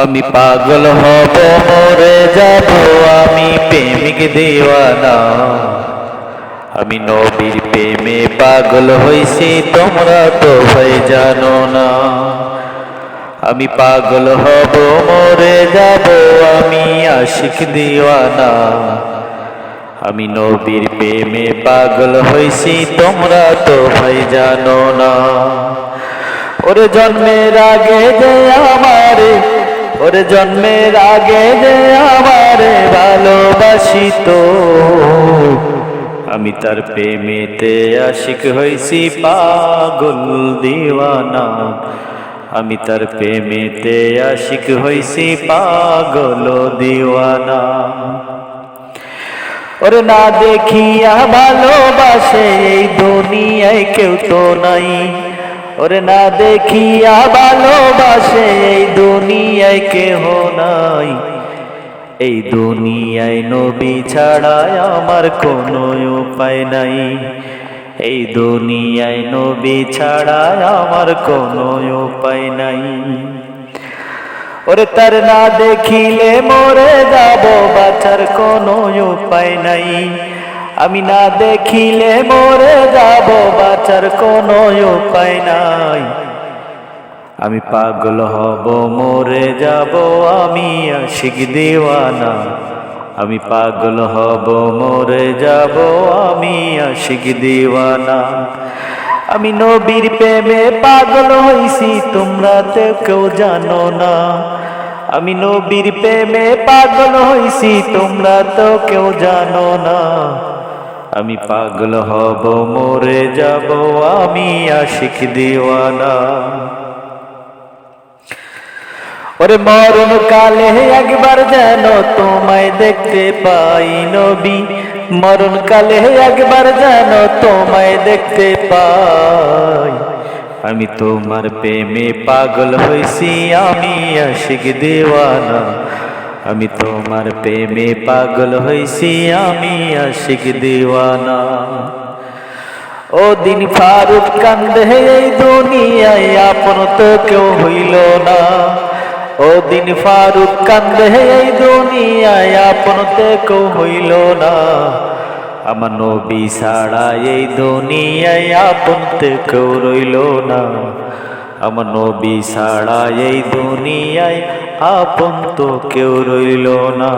আমি পাগল হব মরে যাব আমি প্রেমিক দিওয়ানা। আমি নবীর প্রেমে পাগল হইছি তোমরা তো ভাই জানো না। আমি পাগল হব মরে যাব আমি আশিক দিওয়ানা। আমি নবীর প্রেমে পাগল হইছি তোমরা তো ভাই জানো না। ওরে জন্মের আগে যে আমারে, ওরে জন্মের আগে যে আমারে ভালোবাসিতো, আমি তার প্রেমেতে আশিক হইছি পাগল দিওয়ানা। আমি তার প্রেমেতে আশিক হইছি পাগল দিওয়ানা। ওরে না দেখিয়া ভালোবাসে এই দুনিয়ায় কেউ তো নাই। ওরে না দেখিয়া ভালোবাসে এই দুনিয়ায় কেহ নাই। এই দুনিয়ায় নবী ছাড়া আমার কোনো উপায় নাই। এই দুনিয়ায় নবী ছাড়া আমার কোনো উপায় নাই। ওরে তার না দেখিলে মরে যাব বাঁচার কোনো উপায় নাই। আমি না দেখিলে মরে যাব বাঁচার কোনো উপায় নাই। আমি পাগল হব মরে যাব আমি আশিক দিওয়ানা। আমি পাগল হব মরে যাব আমি আশিক দিওয়ানা। আমি নবীর প্রেমে পাগল হইছি তোমরা তো কেউ জানো না। আমি নবীর প্রেমে পাগল হইছি তোমরা তো কেউ জানো না। আমি পাগল হব মরে যাব আমি আশিক দিওয়ানা। ওরে মরণ কালে একবার যেন তোমায় দেখতে পাই নবী। মরণ কালে একবার যেন তোমায় দেখতে পাই। আমি তোমার প্রেমে পাগল হইছি আমি আশিক দিওয়ানা। আমি তোমার প্রেমে পাগল হইছি আমি আশিক দিওয়ানা। ও দিন ফারুক কান্দে এই দুনিয়ায় আপন তো কেউ হইল না। ও দিন ফারুক কান্দে এই দুনিয়ায় আপন তো কেউ হইল না। আমার নবী ছাড়া এই দুনিয়ায় আপন তো কেউ রইল না। আমার নবী ছাড়া এই দুনিয়ায় আপন তো কেউ রইল না।